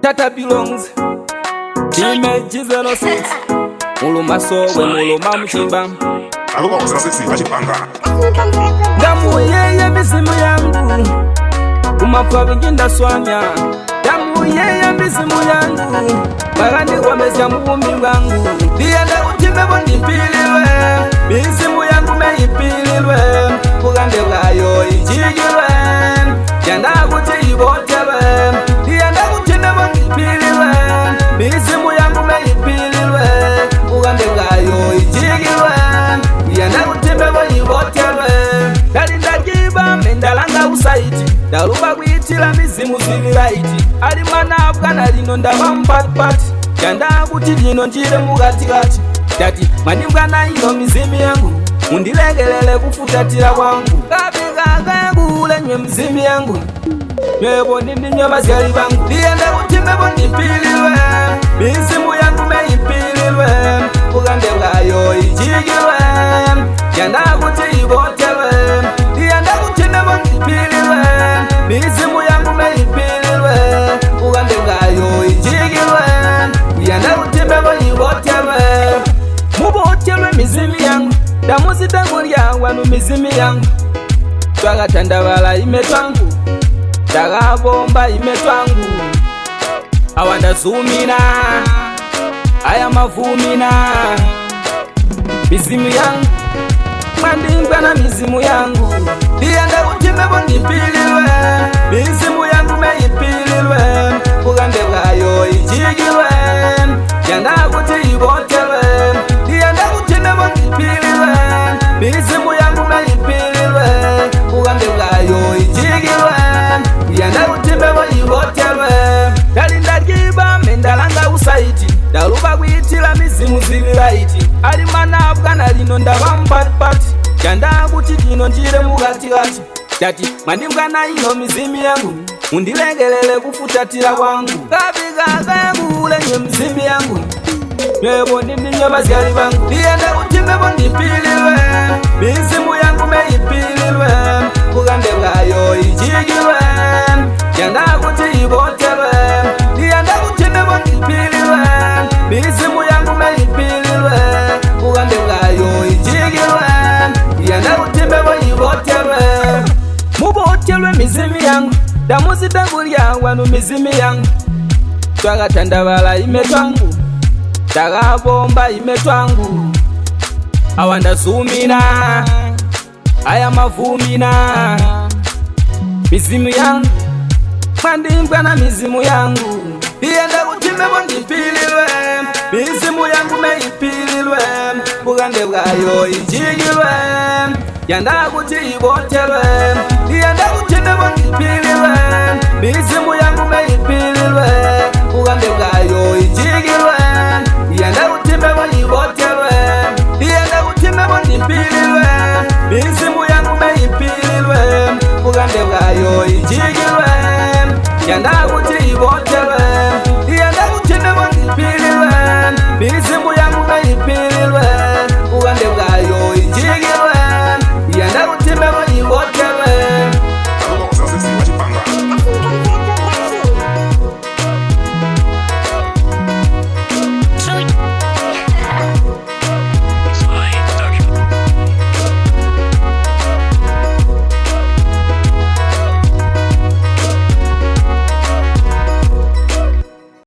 Tata belongs Teammate Jizelo 6 Muluma sowe muluma mchimba Aluwa kusela sexy achipanga Damu yeye mizimu yangu Kumafwa vinginda swanya Damu yeye mizimu yangu Bagandi kwa mezya muumi wangu Diende uchime bondi pililwe Mizimu yangu meipililwe Bugande wayo ichigilwe Yanda kuti ibotelwe Diende uchime bondi pililwe Mizimu yangu meipililwe Bugande wayo ichigilwe Yanda uchime bondi ibotelwe Dalinda jiba mendalanga usaiti Daluba kuitila mizimu zililaiti Alimana afgana lino ndaba mpatipati Yanda kuti lino njire mugatigati Dati manimgana ino mizimu yangu Mundilegelele kufutatila wangu Kabigaga ngule nye mizimu yangu Nyebo nindi nye bazyali bangu Diende utime bondi pililwe Mizimu yangu meipililwe Bugande wayo ichigilwe Yanda kuti ibotelwe Diende utime bondi pililwe Mizimu yangu meipililwe Bugande wayo ichigilwe Yanda utime bondi ibotelwe Mubotelwe mizimu yangu Damuzi tangu wanu mizimu yangu Twagatandabala ime twangu Tagabomba ime twangu Awanda zumina Aya mavumina Mizimu yangu Mandingwa na mizimu yangu Diende utime bondi pililwe Mizimu yangu meipililwe Bugande wayo ichigilwe Yanda kuti ibotelwe Diende utime bondi pililwe Mizimu yangu meipililwe Bugande wayo ichigilwe Yanda utime bondi ibotelwe Dalinda jiba mendalanga usaiti Daluba kuitila mizimu zililaiti Alimana afgana lino ndaba mpatipati Yanda kuti lino njire mugatigati Dati mandimgana ino mizimu yangu Mundilegelele kufutatila wangu Kabigaga ngule nye mizimu yangu Nyebo nindi nye bazyali bangu Diende utime bondi pililwe Mizimu yangu meipililwe Bugande wayo ichigilwe Yanda kuti ibotelwe Diende utime bondi pililwe Mizimu yangu meipililwe Bugande wayo ichigilwe Yanda utime bondi ibotelwe Mubotelwe mizimu yangu Damuzi tangu wanu mizimu yangu Twagatandabala ime twangu Tagabomba ime twangu Awanda zumina Aya mavumina Mizimu yangu Mandingwa na mizimu yangu Diende utime bondi pililwe Mizimu yangu meipililwe Bugande wayo ichigilwe Yanda kuti ibotelwe Diende utime bondi pililwe Mizimu yangu meipililwe Bugande wayo ichigilwe Yanda utime bondi ibotelwe Diende utime bondi pililwe Mizimu yangu meipililwe Bugande wayo ichigilwe Yanda kuti ibotelwe Diende utime bondi pililwe Mizimu